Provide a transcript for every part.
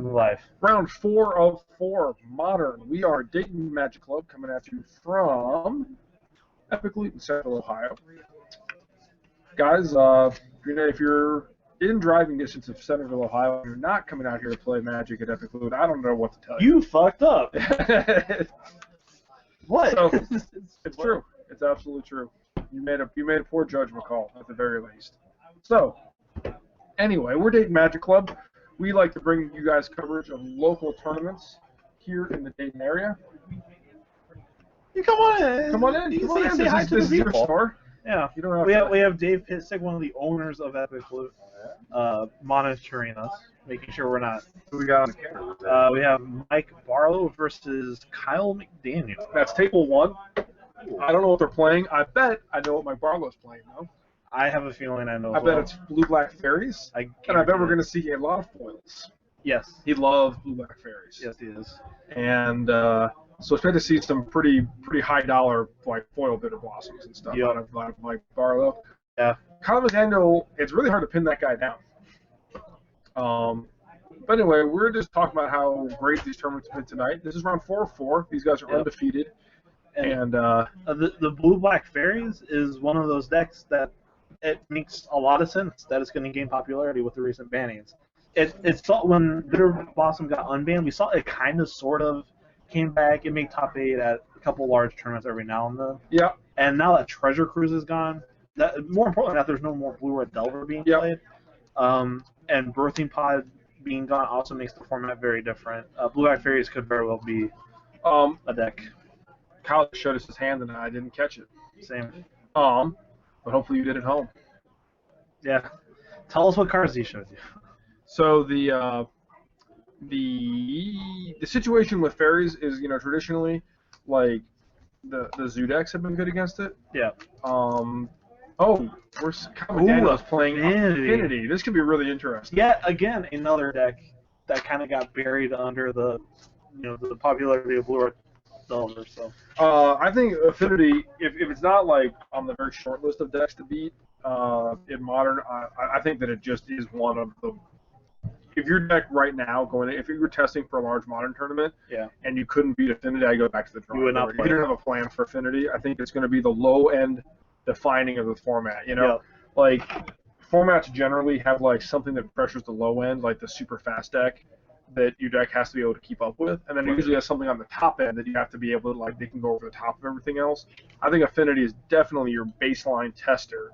Live. Round 4 of 4 Modern. We are Dayton Magic Club coming at you from Epic Loot in Central Ohio. Guys, if you're in driving distance of Centerville, Ohio, and you're not coming out here to play Magic at Epic Loot, I don't know what to tell you. You fucked up. What? So, it's true. It's absolutely true. You made a poor judgment call at the very least. So, anyway, we're Dayton Magic Club. We like to bring you guys coverage of local tournaments here in the Dayton area. You come on in. Come on in. You Come on in. say hi This to is the your people. store. Yeah. You don't have We have Dave Pitstick, one of the owners of Epic Loot, monitoring us, making sure we're not. Who we got on the camera? We have Mike Barlow versus Kyle McDaniel. That's table 1. I don't know what they're playing. I bet I know what Mike Barlow's playing, though. I have a feeling I know. I bet it's Blue-Black Fairies. And I bet we're going to see a lot of foils. Yes. He loves Blue-Black Fairies. Yes, he is. And so it's great to see some pretty high-dollar like foil bitter blossoms and stuff out of Mike Barlow. Yeah. Kyle McDaniel, it's really hard to pin that guy down. But anyway, we're just talking about how great these tournaments have been tonight. This is round 4 of 4. These guys are undefeated. And the Blue-Black Fairies is one of those decks that it makes a lot of sense that it's going to gain popularity with the recent bannings. It saw when Bitter Blossom got unbanned, we saw it kind of sort of came back. It made top 8 at a couple large tournaments every now and then. Yeah. And now that Treasure Cruise is gone, more importantly, that there's no more Blue Red Delver being played, and Birthing Pod being gone also makes the format very different. Blue-Black Fairies could very well be a deck. Kyle showed us his hand and I didn't catch it. Same. But hopefully you did at home. Yeah. Tell us what cards he showed you. So the situation with fairies is, traditionally, like the zoo decks have been good against it. Yeah. Where's Kyle McDaniel's playing Affinity. This could be really interesting. Yet again, another deck that kind of got buried under the popularity of Blue Red Delver. So. I think Affinity, if it's not like on the very short list of decks to beat in Modern, I think that it just is one of the. If your deck right now if you were testing for a large Modern tournament, and you couldn't beat Affinity, I go back to the drawing board. If you didn't have a plan for Affinity, I think it's going to be the low end defining of the format. Like formats generally have like something that pressures the low end, like the super fast deck that your deck has to be able to keep up with, and then it usually has something on the top end that you have to be able to they can go over the top of everything else. I think Affinity is definitely your baseline tester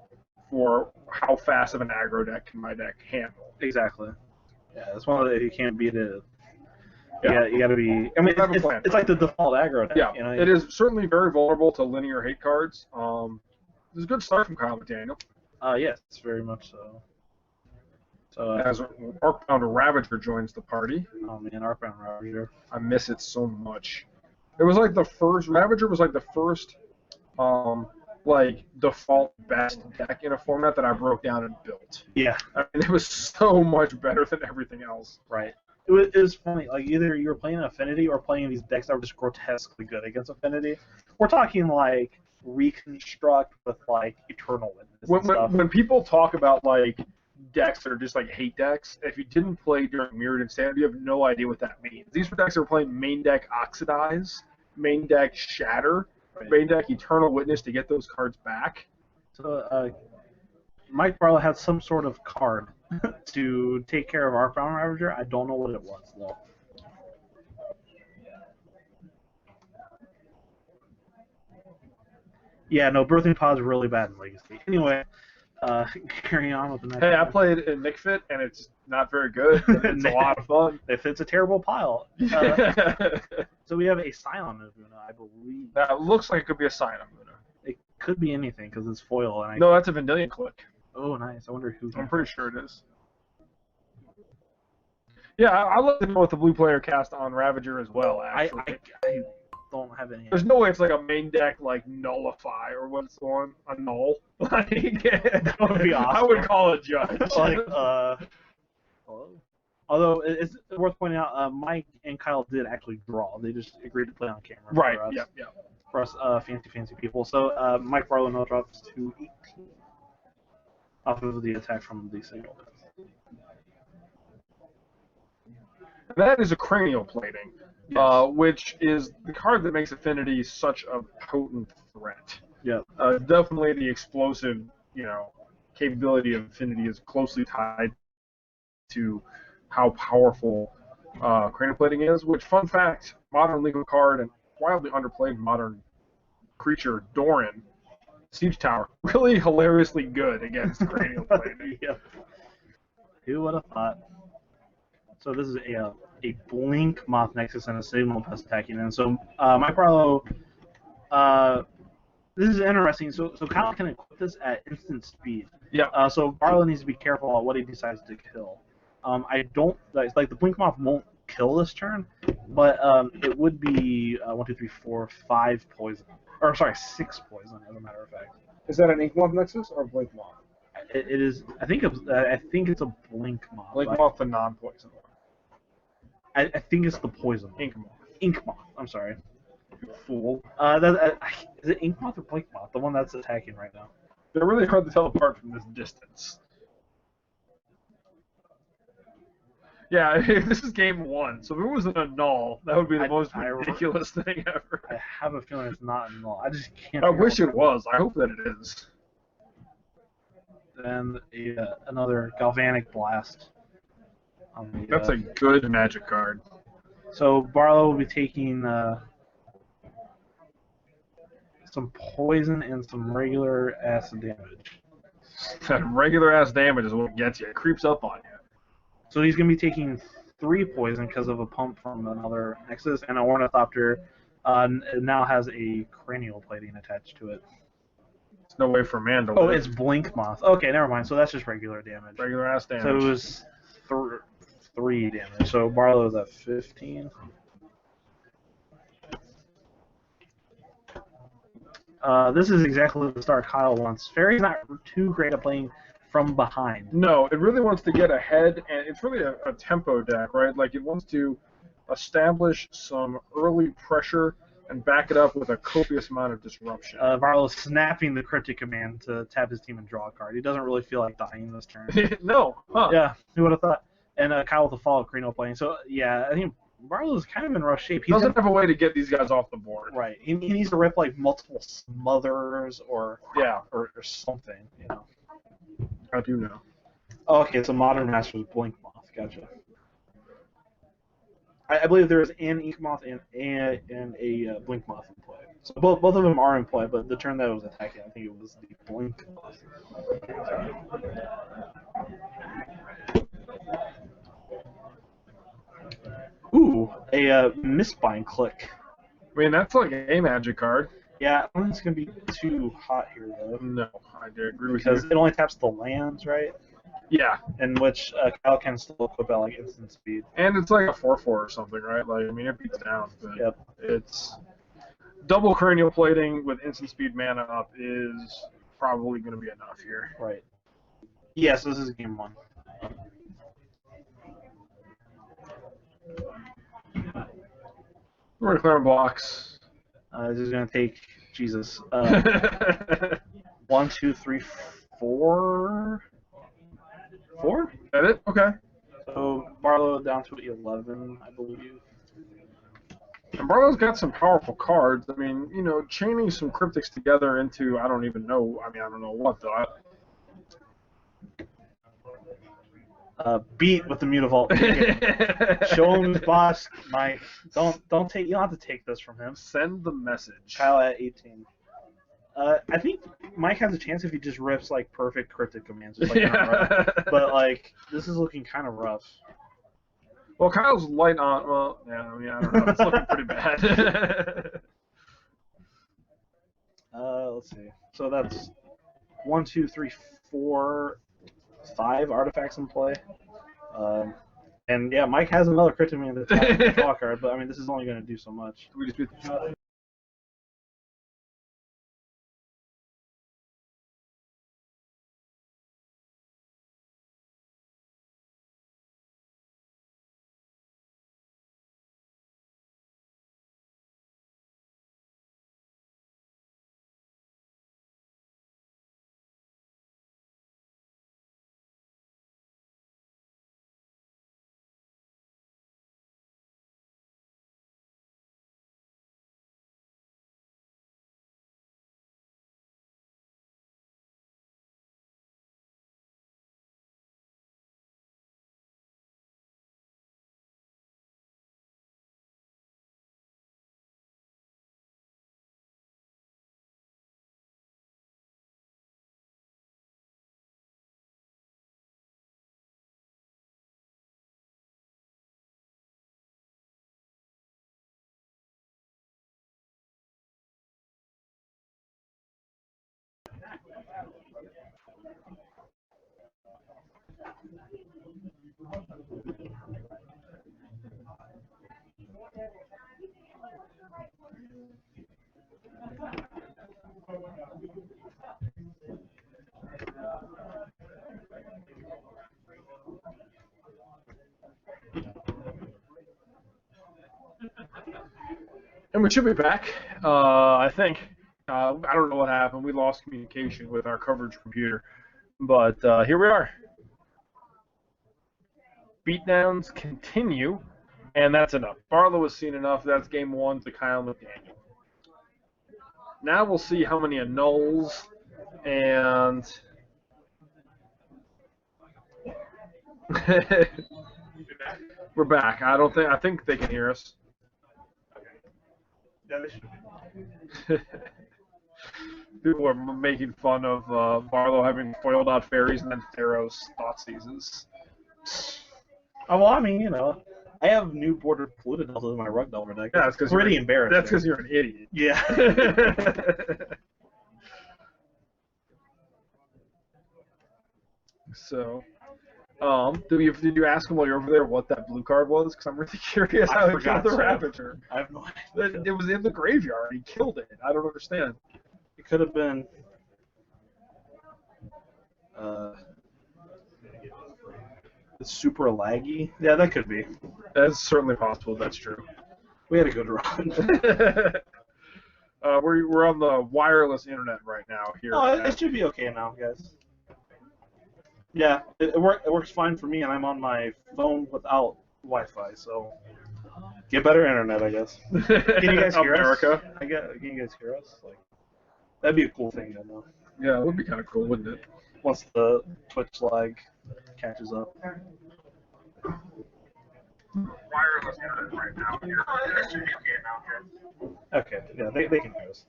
for how fast of an aggro deck can my deck handle. Exactly. Yeah, that's one of the you can't beat it. Yeah, you got to be. I mean, it's like the default aggro deck. Yeah, it is certainly very vulnerable to linear hate cards. This is a good start from Kyle McDaniel. Yes, very much so. So as Arcbound Ravager joins the party. Oh man, Arcbound Ravager. I miss it so much. It was like the first Ravager was like the first default best deck in a format that I broke down and built. Yeah. I mean, it was so much better than everything else. Right. It was funny. Like either you were playing Affinity or playing these decks that were just grotesquely good against Affinity. We're talking like Reconstruct with like Eternal Witness. When people talk about like decks that are just like hate decks, if you didn't play during Mirrored Insanity, you have no idea what that means. These were decks that were playing main deck Oxidize, main deck Shatter, main deck Eternal Witness to get those cards back. So Mike Barlow had some sort of card to take care of Arcbound Ravager. I don't know what it was though. Yeah, no, Birthing Pod's really bad in Legacy. Anyway, carrying on with the next. Hey, I played in McFit, and it's not very good. It's a lot of fun. If it's a terrible pile. So we have a Scion Muna, I believe. That looks like it could be a Scion Muna. It could be anything because it's foil. And no, that's a Vendilion Click. Oh, nice. I wonder who. I'm pretty sure it is. Yeah, I love to know what the blue player cast on Ravager as well. Actually, I don't have any. There's no way it's like a main deck like Nullify or what's the one? A Null. Like, that would be awesome. I would call it Judge. Hello. Although it's worth pointing out, Mike and Kyle did actually draw. They just agreed to play on camera. Right. For us, yeah. For us, fancy people. So Mike Barlow no drops to 18 off of the attack from the signal. And that is a cranial plating, Yes. which is the card that makes Affinity such a potent threat. Yep. Definitely the explosive, capability of Affinity is closely tied to how powerful cranial plating is. Which, fun fact, modern legal card and wildly underplayed modern creature, Doran, Siege Tower, really hilariously good against cranial plating. Yep. Who would have thought? So this is a blink moth nexus and a signal pest attacking, and so my Barlow. This is interesting. So Kyle can equip this at instant speed. Yeah. So Barlow needs to be careful on what he decides to kill. I don't like the blink moth won't kill this turn, but it would be 1, 2, 3, 4, 5 poison, or sorry, 6 poison as a matter of fact. Is that an Ink Moth Nexus or Blink Moth? It is. I think it's a blink moth. Blink Moth, the non-poison one. I think it's the poison. Ink Moth. Ink moth. I'm sorry. You fool. Is it ink moth or blink moth? The one that's attacking right now. They're really hard to tell apart from this distance. Yeah, this is game 1, so if it wasn't a null, that would be the most ridiculous thing ever. I have a feeling it's not a null. I just can't. I wish it was. I hope that it is. And another galvanic blast. That's a good magic card. So Barlow will be taking some poison and some regular acid damage. That regular ass damage is what gets you. It creeps up on you. So he's going to be taking 3 poison because of a pump from another Nexus, and an Ornithopter now has a cranial plating attached to it. There's no way for man to Oh, live. it's Blink Moth. Okay, never mind. So that's just regular damage. Regular ass damage. So it was 3 damage. So Barlow's at 15. This is exactly the start Kyle wants. Fairy's not too great at playing from behind. No, it really wants to get ahead, and it's really a tempo deck, right? Like, it wants to establish some early pressure and back it up with a copious amount of disruption. Barlow's snapping the cryptic command to tap his team and draw a card. He doesn't really feel like dying this turn. No, huh? Yeah, who would have thought? And Kyle with the follow cranial playing. So, yeah, I think Barlow's kind of in rough shape. He doesn't have a way to get these guys off the board. Right. He needs to rip, like, multiple smothers or something, you know. I do know. Oh, okay, so Modern Masters Blink Moth. Gotcha. I believe there is an Ink Moth and a Blink Moth in play. So both of them are in play, but the turn that it was attacking, I think it was the Blink Moth. Ooh, a Mistbind Click. I mean, that's like a magic card. Yeah, I don't think it's going to be too hot here, though. No, I do agree with Because you. it only taps the lands, right? Yeah. In which Kyle can still equip at, like, instant speed. And it's like a 4/4 or something, right? Like, I mean, it beats down, but Yep. it's double cranial plating with instant speed mana up is probably going to be enough here. Right. Yes, this is game 1. We're going to clear blocks. This is going to take, Jesus, 1, 2, 3, 4? 4? That it? Okay. So Barlow down to 11, I believe. And Barlow's got some powerful cards. I mean, chaining some cryptics together into, I don't even know, I don't know what, though. Beat with the Mutavault. Show him his boss, Mike. Don't take. You don't have to take this from him. Send the message. Kyle at 18. I think Mike has a chance if he just rips like perfect cryptic commands. Just like but like this is looking kind of rough. Well, Kyle's light on. Well, yeah, I don't know. It's looking pretty bad. Let's see. So that's 1, 2, 3, 4, 5 artifacts in play. And yeah, Mike has another cryptic command to draw card, but I mean this is only going to do so much. We just beat the And we should be back, I think. I don't know what happened. We lost communication with our coverage computer. But here we are. Beatdowns continue, and that's enough. Barlow has seen enough. That's game 1 to Kyle McDaniel. Now we'll see how many annuls and... We're back. I think they can hear us. Yeah, they should be. People are making fun of Barlow having foiled out fairies and then Theros Thoughtseizes. Oh, well, I mean, you know, I have new bordered polluted deltas in my rug delver deck. Yeah, that's because pretty embarrassing. That's because you're an idiot. Yeah. So, did you ask him while you're over there what that blue card was? Because I'm really curious how he killed the Ravager. I have no idea. It was in the graveyard. He killed it. I don't understand. It could have been. It's super laggy. Yeah, that could be. That's certainly possible. That's true. We had a good run. We're on the wireless internet right now here. Oh, it should be okay now, guys. Yeah, it works fine for me, and I'm on my phone without Wi-Fi, so get better internet, I guess. Can you guys hear America. us? Can you guys hear us? Like, that'd be a cool thing to know. Yeah, it would be kind of cool, wouldn't it? Once the Twitch lag catches up. Wireless internet right now here. Okay, yeah, they can hear us.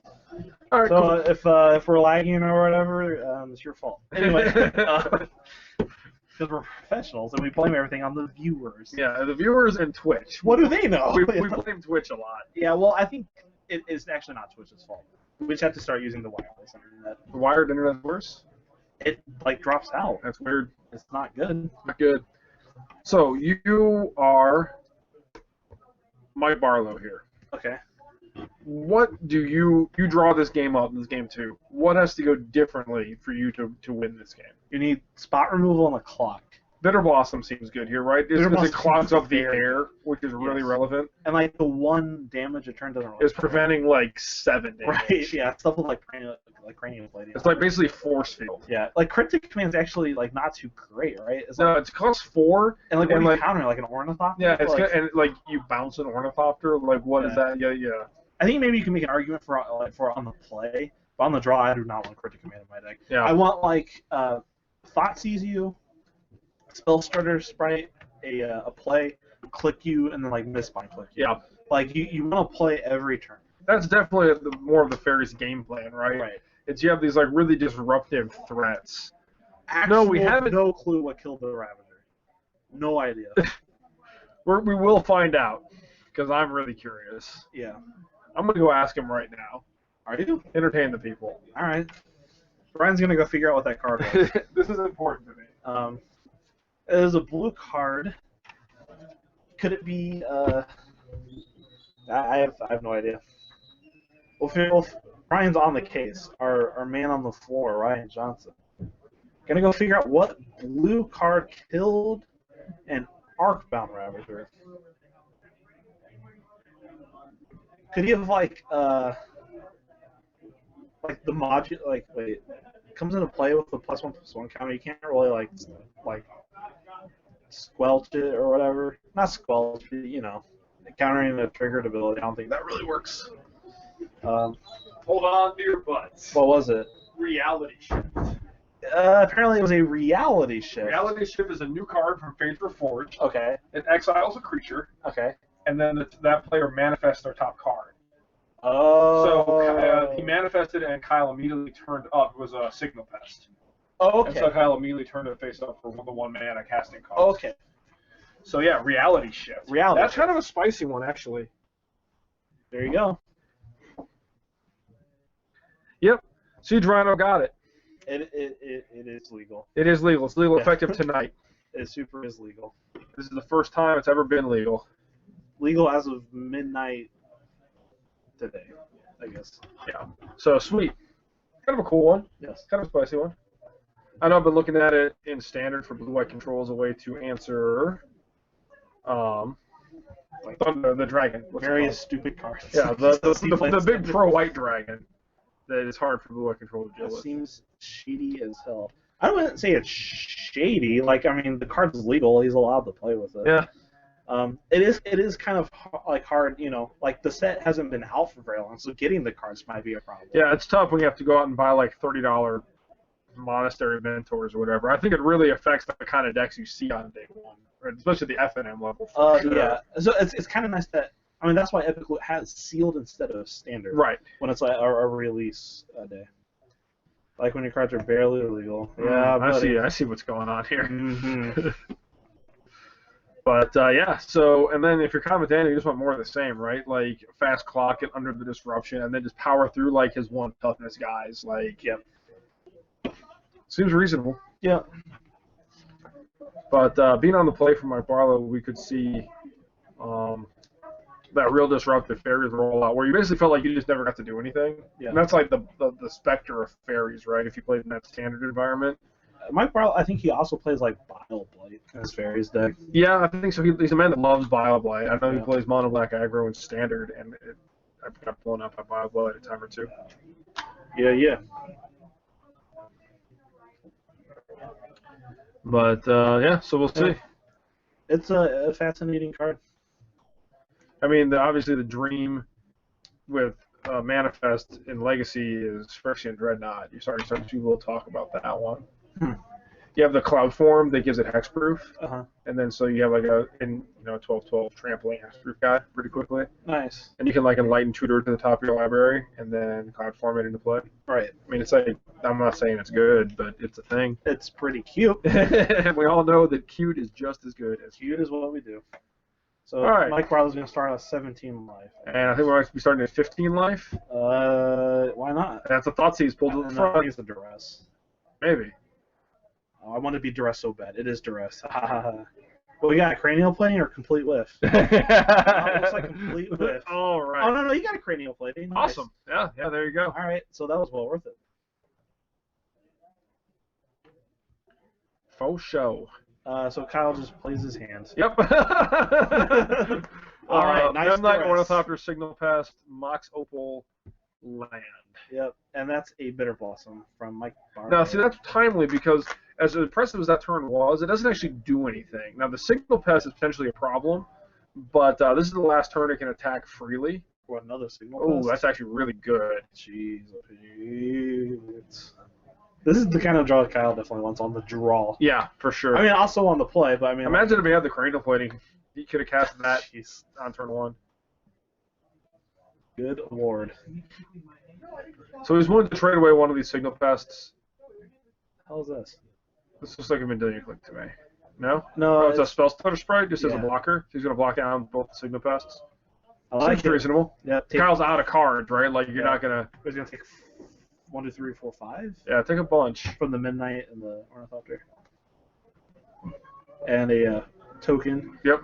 All right, So cool. if we're lagging or whatever, it's your fault. Anyway, because we're professionals and we blame everything on the viewers. Yeah, the viewers and Twitch. What do they know? We blame Twitch a lot. Yeah, well, I think it's actually not Twitch's fault. We just have to start using the wireless internet. The wired internet's worse? It like drops out. That's weird. It's not good. Not good. So you are Mike Barlow here. Okay. What do you draw this game up in this game 2? What has to go differently for you to win this game? You need spot removal and a clock. Bitter Blossom seems good here, right? Bitter Because it Blossom clogs up the seems air, which is really Yes. relevant. And like the one damage a turn doesn't really It's preventing like 7 damage. Right, yeah, stuff with like cranium plating. It's like basically force field. Yeah, like cryptic command's actually like not too great, right? It's No, like, it costs 4. and like what and are you like countering, like an ornithopter? yeah, it's like, good, and like you bounce an ornithopter. Like what is Yeah. that? Yeah. I think maybe you can make an argument for on the play, but on the draw, I do not want cryptic command in my deck. Yeah. I want like Thought Sees You, Spell Starter Sprite, a play, click you, and then like Mistbind click you. Yeah. Like you want to play every turn. That's definitely more of the fairies game plan, right? Right. It's you have these like really disruptive threats. Actual, we haven't- no clue what killed the Ravager. No idea. We will find out because I'm really curious. Yeah. I'm gonna go ask him right now. Are you? Entertain the people. All right. Brian's gonna go figure out what that card was. This is important to me. It is a blue card. Could it be? I have no idea. Well, Brian's on the case. Our man on the floor, Ryan Johnson. Gonna go figure out what blue card killed an Arcbound Ravager. Could he have like the modular wait, it comes into play with the +1/+1 counter. You can't really like squelch it or whatever. Not squelch, but, you know, countering a triggered ability. I don't think that really works. Hold on to your butts. What was it? Reality Shift. Apparently it was a reality shift. Reality Shift is a new card from Faith Reforged. Okay. It exiles a creature, Okay. and then that player manifests their top card. Oh. So he manifested, and Kyle immediately turned up. It was a Signal Pest. Oh, And okay. so Kyle immediately turned it face up for the 1 mana casting cost. Okay. So yeah, Reality Shift. Reality That's Shift. kind of a spicy one, actually. There you go. Yep. Siege Rhino got it. It is legal. It is legal. It's legal Yeah. effective tonight. It super is legal. This is the first time it's ever been legal. Legal as of midnight today, I guess. Yeah. So sweet. Kind of a cool one. Yes. Kind of a spicy one. I know I've been looking at it in standard for blue-white control as a way to answer the dragon. What's it Various called? stupid cards. Yeah, the big pro-white dragon that is hard for blue-white control to deal That with. seems shady as hell. I wouldn't say it's shady. Like, I mean, the card's legal. He's allowed to play with it. Yeah. It is kind of like hard, you know, like the set hasn't been out for very long, so getting the cards might be a problem. Yeah, it's tough when you have to go out and buy like $30 monastery mentors or whatever. I think it really affects the kind of decks you see on day one, right? Especially the FNM level. For sure. Yeah. So it's kind of nice that, I mean, that's why Epic has sealed instead of standard. Right. When it's like a release day. Like when your cards are barely illegal. Yeah, I see what's going on here. Mm-hmm. But yeah, so and then if you're kind of McDaniel, you just want more of the same, right? Like fast clock it under the disruption, and then just power through like his one toughness guys. Like, Yep. Seems reasonable. Yeah. But being on the play from Mike Barlow, we could see that real disruptive fairies rollout, where you basically felt like you just never got to do anything. Yeah. And that's like the specter of fairies, right? If you played in that standard environment. Mike Barlow, I think he also plays like Bile Blight in his fairies deck. Yeah, I think so. He's a man that loves Bile Blight. I know he Yeah. plays mono black aggro in standard, and I've got blown up by Bile Blight a time or two. Yeah. But yeah, so we'll see. Yeah. It's a fascinating card. I mean, obviously the dream with Manifest in Legacy is Phyrexian Dreadnought. You're starting to will talk about that one. You have the Cloud Form that gives it hexproof, and then so you have like a 12/12 trampling hexproof guy pretty quickly, Nice. and you can like Enlighten Tutor to the top of your library, and then Cloud Form it into play. Right. I mean, it's like I'm not saying it's good, but it's a thing. It's pretty cute. And we all know that cute is just as good as Cute is what we do. So All right. Mike Barlow's going to start at 17 life. And I think we're going to be starting at 15 life. Why not? That's a thought he's pulled to the I think front. it's the duress. Maybe. Oh, I want to be duress so bad. It is duress. Well, we got a cranial plating or complete whiff? Looks like complete whiff. All right. Oh, no, you got a cranial plating. Nice. Awesome. Yeah, there you go. All right, so that was well worth it. Faux show. So Kyle just plays his hands. Yep. All right, nice Midnight duress. Ornithopter Signal Pest, Mox Opal, Land. Yep, and that's a Bitter Blossom from Mike Barlow. Now, see, that's timely because as impressive as that turn was, it doesn't actually do anything. Now, the Signal Pest is potentially a problem, but this is the last turn it can attack freely. Or another signal. Oh, pest. that's actually really good. Jeez. This is the kind of draw Kyle definitely wants on the draw. Yeah, for sure. I mean, also on the play, but I mean. Imagine if he had the cranial plating. He could have cast that Jeez. on turn one. Good lord. So he's willing to trade away one of these signal pests. How's this? This looks like a McDaniel click to me. No? No, Oh, it's a spell stutter sprite just as a yeah. blocker. So he's going to block down both the signal pests. I like Seems it. reasonable. Yeah, Kyle's out of cards, right? Like, you're not going to... He's going to take 1, 2, 3, 4, 5 Yeah, take a bunch. from the Midnight and the Ornithopter. And a token. Yep.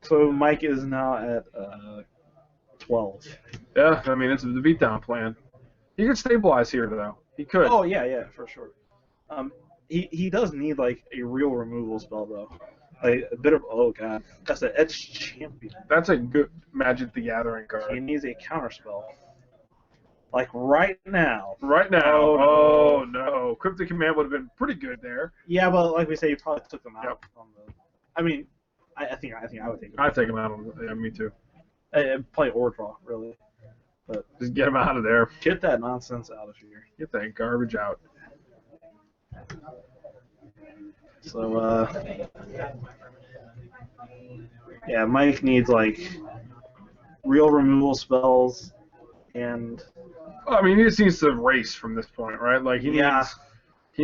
So Mike is now at 12. Yeah, I mean, it's the beatdown plan. He could stabilize here, though. He could. Oh, yeah, for sure. He does need, like, a real removal spell, though. Like, a bit of... Oh, God. That's an Etched Champion. That's a good Magic the Gathering He card. needs a counterspell. Like, right now. Right now. Oh, No. Cryptic Command would have been pretty good there. Yeah, but like we say, you probably took them out. Yep. On the... I mean, I think I would take them. I'd take him out. Yeah, me too. Play or draw, really. But Just get him out of there. get that nonsense out of here. Get that garbage out. So, yeah, Mike needs, like, real removal spells, and... I mean, he just needs to race from this point, right? Like, he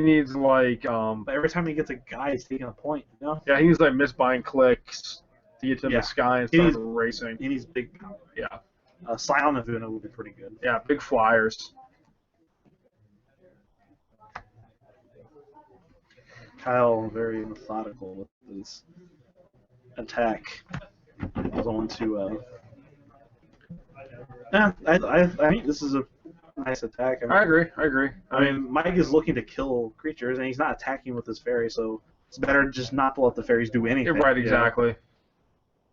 needs like, But every time he gets a guy, he's taking a point, you know? yeah, he needs like misbuying clicks to get to Yeah. the sky and He start needs- racing. He needs big power. Yeah, Scion of Una would be pretty good. yeah, big flyers. Kyle very methodical with his attack. Going to. Yeah, I think this is a nice attack. I agree. I mean, Mike is looking to kill creatures, and he's not attacking with his fairy, so it's better just not to let the fairies do anything. Right, exactly. You know?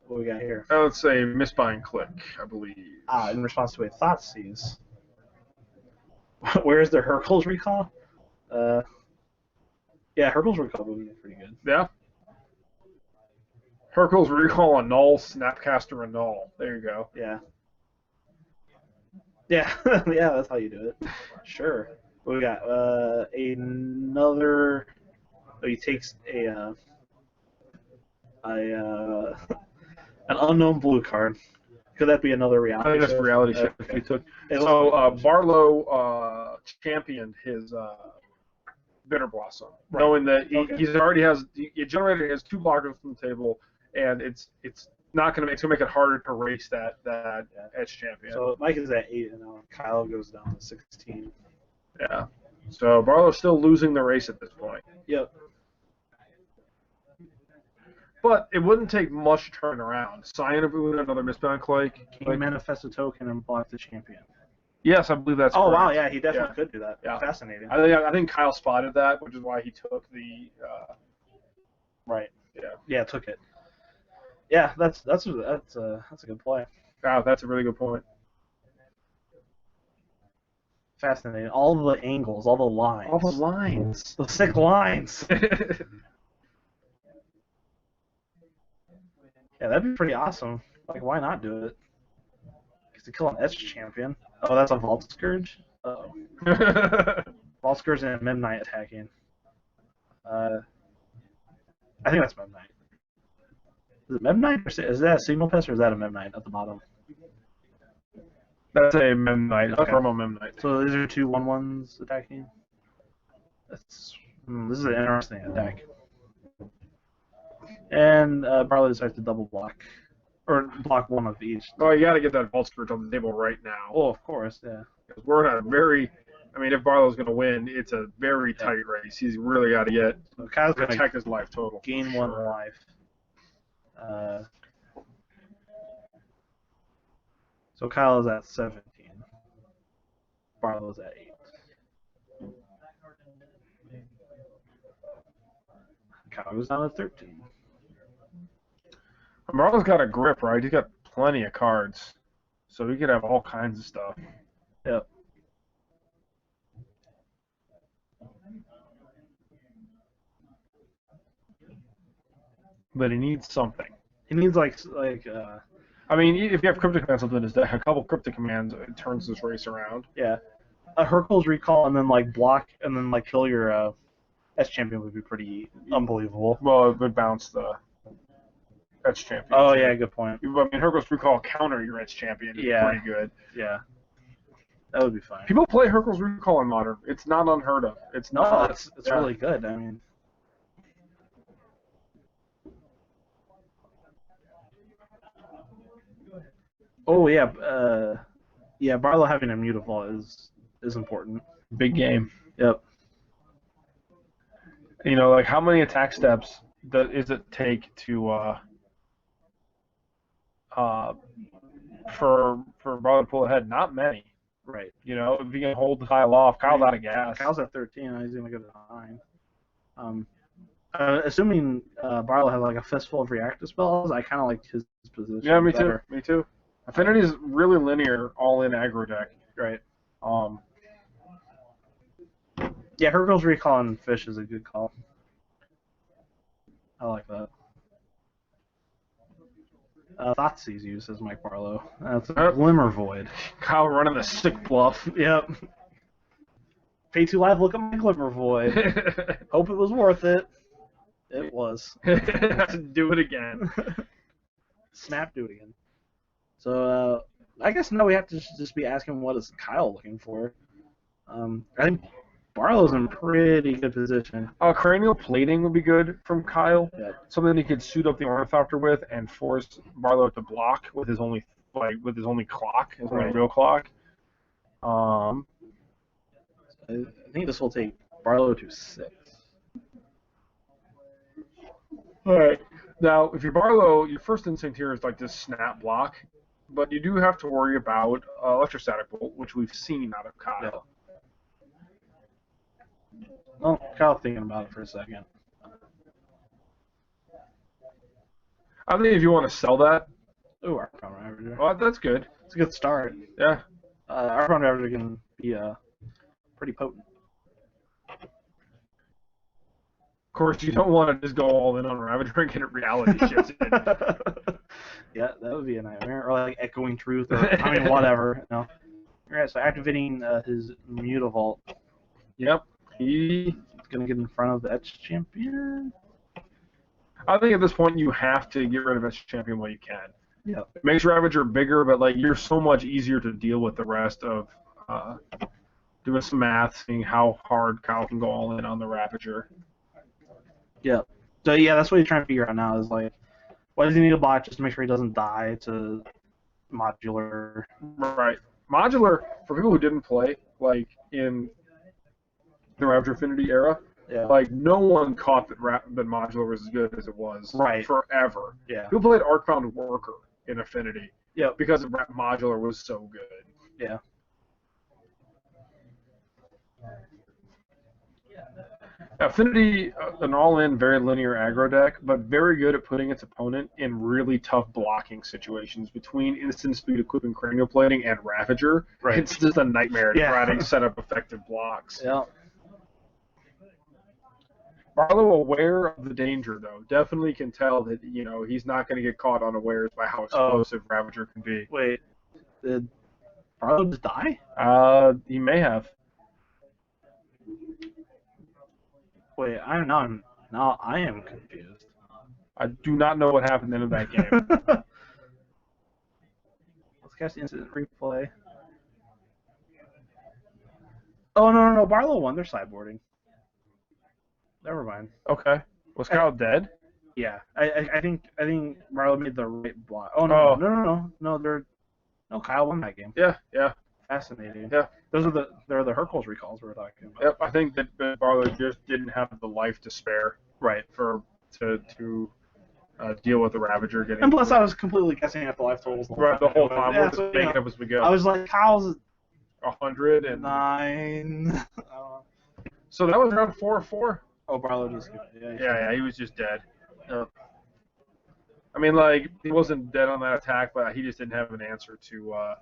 What we got here? Let's say misbind click, I believe. In response to a Thoughtseize. Where's the Hercules recall? Yeah, Hercules recall would be pretty good. Yeah. Hercules recall annul, Snapcaster annul. There you go. Yeah. Yeah, yeah, that's how you do it. Sure. What we got? Another. Oh, he takes an unknown blue card. Could that be another reality? I think that's reality shift he took. So Barlow championed his Bitter Blossom, knowing that he generated has 2 blockers from the table, and it's not going to make it harder to race that edge champion. So Mike is at 8, and now Kyle goes down to 16. Yeah. So Barlow's still losing the race at this point. Yep. But it wouldn't take much to turn around. Cyan of Una, another misbound click. Can you manifest a token and block the champion? Yes, I believe that's correct. Wow, yeah, he definitely could do that. Yeah. Fascinating. I think Kyle spotted that, which is why he took the. Right. Yeah. Yeah, took it. Yeah, that's a good play. Wow, that's a really good point. Fascinating. All the angles, all the lines. All the lines. The sick lines. Yeah, that'd be pretty awesome. Like, why not do it? Because to kill an Edge champion. Oh, that's a Vault Scourge? Uh-oh. Vault Scourge and Midnight attacking. I think that's Midnight. Is it Midnight? Or is that a Signal Pest, or is that a Midnight at the bottom? That's a Memnite, Okay. a promo Memnite. So these are 2 1/1s attacking? This is an interesting attack. And Barlow decides to double block. Or block 1 of each. Oh, you got to get that Vault Scourge on the table right now. Oh, of course, yeah. Because we're in a very... I mean, if Barlow's going to win, it's a very tight race. He's really got to get... So Kyle's going protect to his life total. gain 1 life. So Kyle is at 17. Barlow's at 8. Kyle goes down to 13. Barlow's got a grip, right? He's got plenty of cards. So he could have all kinds of stuff. Yep. But he needs something. He needs I mean, if you have Cryptic Commands in his deck, a couple Cryptic Commands, it turns this race around. yeah, a Hercules recall and then block and then kill your S champion would be pretty unbelievable. Well, it would bounce the Edge champion. Oh yeah, good point. I mean, Hercules Recall counter your Edge champion is pretty good. Yeah, that would be fine. People play Hercules Recall in Modern. It's not unheard of. It's really good. I mean. Oh yeah, yeah. Barlow having a Mutavault is important. Big game. Yep. You know, like how many attack steps does it take to for Barlow to pull ahead? Not many. Right. You know, if you can hold Kyle off, Kyle's out of gas. Kyle's at 13. He's gonna go to 9. Assuming Barlow has a fistful of reactive spells, I kind of like his position. Yeah, me better. too. Me too. Affinity's really linear, all-in aggro deck. Right. Yeah, Hercules Recall and Fish is a good call. I like that. Thoughtseize use, says Mike Barlow. That's a Glimmer Void. Kyle running the sick bluff. Yep. Pay 2 life, look at my Glimmer Void. Hope it was worth it. It was. Do it again. Snap, do it again. So, I guess now we have to just be asking what is Kyle looking for. I think Barlow's in pretty good position. Cranial Plating would be good from Kyle. Yeah. Something he could suit up the Ornithopter with and force Barlow to block with his only clock, his only real clock. I think this will take Barlow to 6. All right. Now, if you're Barlow, your first instinct here is like this snap block, but you do have to worry about electrostatic bolt, which we've seen out of Kyle. Well, Kyle thinking about it for a second. I think if you want to sell that, Ooh, our pound ravager. well, that's good. It's a good start. Yeah. Our pound ravager can be pretty potent. Of course, you don't want to just go all in on Ravager and get a reality shift in. Yeah, that would be a nightmare. Or like echoing truth, or I mean, whatever. You know. Alright, so activating his Mutavault. Yep. He's gonna get in front of the Etch Champion. I think at this point you have to get rid of Etch Champion while you can. Yeah. It makes Ravager bigger, but like you're so much easier to deal with the rest of doing some math, seeing how hard Kyle can go all in on the Ravager. Yeah. So yeah, that's what he's trying to figure out now is like, why does he need a block just to make sure he doesn't die to modular? Right. Modular, for people who didn't play, like in the Ravager Affinity era, Yeah. like no one caught that Modular was as good as it was forever. Yeah. People played Arcbound Worker in Affinity Yeah. because Modular was so good. Yeah. Affinity, an all-in, very linear aggro deck, but very good at putting its opponent in really tough blocking situations between instant speed equipping cranial plating and Ravager. Right. It's just a nightmare to try to set up effective blocks. Yeah. Barlow, aware of the danger, though, definitely can tell that he's not going to get caught unawares by how explosive Ravager can be. Wait, did Barlow just die? He may have. Wait, now I am confused. I do not know what happened in that game. Let's catch the instant replay. Oh no, Barlow won. They're sideboarding. Never mind. Okay. Was Kyle dead? Yeah, I think Barlow made the right block. Oh no, Kyle won that game. Yeah. Fascinating. Yeah. They're the Hercules recalls we were talking about. Yep. I think that Barlow just didn't have the life to spare. Right. To deal with the Ravager getting. And plus, I was completely guessing at the life totals the whole time. We're just making up as we go. I was like, Kyle's 100 and 9. So that was round 4 of 4. Oh, Barlow just. Yeah, he was just dead. I mean, like, he wasn't dead on that attack, but he just didn't have an answer to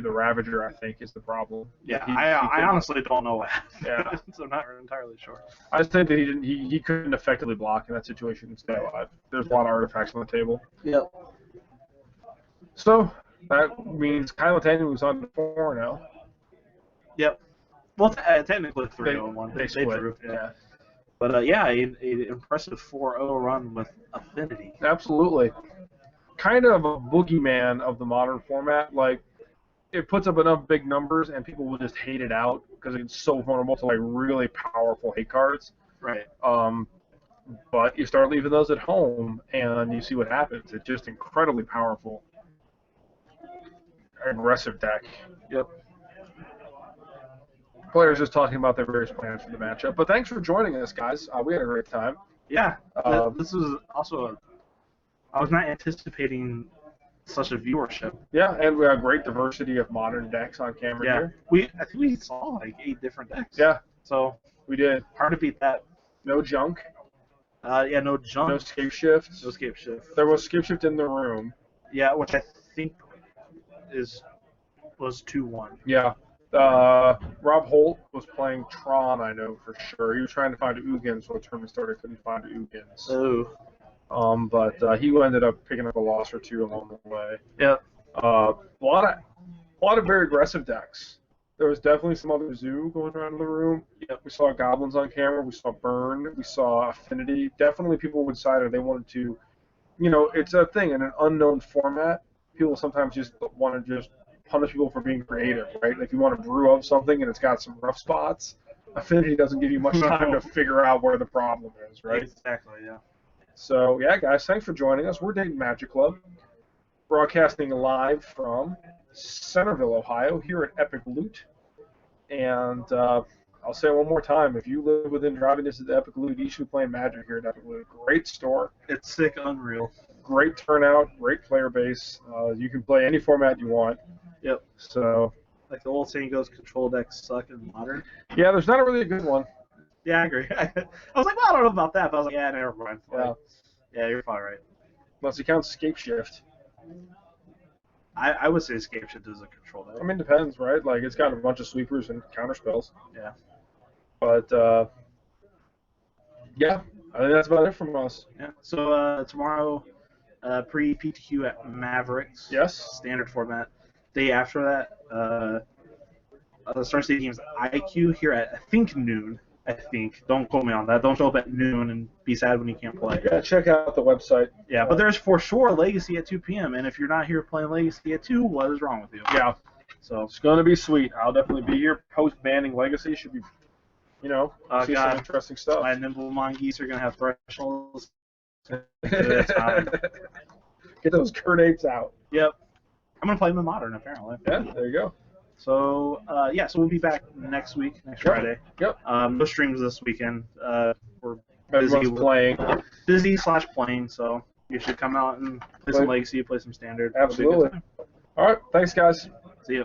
the Ravager, I think, is the problem. Yeah, I honestly don't know what happened. Yeah. So I'm not entirely sure. I just think that he couldn't effectively block in that situation and stay alive. There's a lot of artifacts on the table. Yep. So that means Kyle McDaniel moves on to 4 now. Yep. Well, technically 3-0-1. They split. Drew, yeah. But an impressive 4-0 run with Affinity. Absolutely. Kind of a boogeyman of the modern format. Like, it puts up enough big numbers and people will just hate it out because it's so vulnerable to like really powerful hate cards. Right. But you start leaving those at home and you see what happens. It's just incredibly powerful, aggressive deck. Yep. Players just talking about their various plans for the matchup. But thanks for joining us, guys. We had a great time. Yeah. This was also I was not anticipating such a viewership. Yeah, and we have great diversity of modern decks on camera here. I think we saw like 8 different decks. Yeah. So we did. Hard to beat that. No junk. No junk. No scape shift. No scape shift. There was scape shift in the room. Yeah, which I think was 2-1. Yeah. Rob Holt was playing Tron, I know for sure. He was trying to find Ugin, so the tournament started, couldn't find Ugins. Oh. But he ended up picking up a loss or 2 along the way. Yeah. A lot of very aggressive decks. There was definitely some other Zoo going around in the room. Yeah. We saw Goblins on camera. We saw Burn. We saw Affinity. Definitely people decided they wanted to, it's a thing in an unknown format. People sometimes just want to just punish people for being creative, right? If you want to brew up something and it's got some rough spots, Affinity doesn't give you much time to figure out where the problem is, right? Exactly, yeah. So, yeah, guys, thanks for joining us. We're Dayton Magic Club, broadcasting live from Centerville, Ohio, here at Epic Loot. And I'll say it one more time. If you live within driving distance of Epic Loot, you should be playing Magic here at Epic Loot. Great store. It's sick, unreal. Great turnout. Great player base. You can play any format you want. Yep. So, Like the old saying goes, control decks suck in Modern. yeah, there's not a really good one. Yeah, I agree. I was like, well, I don't know about that, but I was like, yeah, never mind. Yeah. Yeah, you're probably right. Unless you count Escape Shift. I would say Escape Shift is a control deck. I mean, depends, right? Like, it's got a bunch of sweepers and counter spells. Yeah. But, yeah, I think that's about it from us. Yeah. So tomorrow, pre-PTQ at Mavericks. Yes. Standard format. Day after that, the Star State games IQ here at, I think, noon. I think. Don't quote me on that. Don't show up at noon and be sad when you can't play. Yeah, check out the website. Yeah, but there's for sure Legacy at 2 p.m. And if you're not here playing Legacy at 2, what is wrong with you? Yeah. So It's going to be sweet. I'll definitely be here. Post-banning Legacy should be, see some God. interesting stuff. my nimble monkeys are gonna have thresholds. Get those Curdates out. Yep. I'm gonna play them in Modern apparently. Yeah, there you go. So so we'll be back next week, next Yep. Friday. Yep. No streams this weekend. We're Everyone's playing. busy/playing, so you should come out and play some Legacy, play some Standard. It'll be a good Absolutely. time. All right. Thanks, guys. See ya.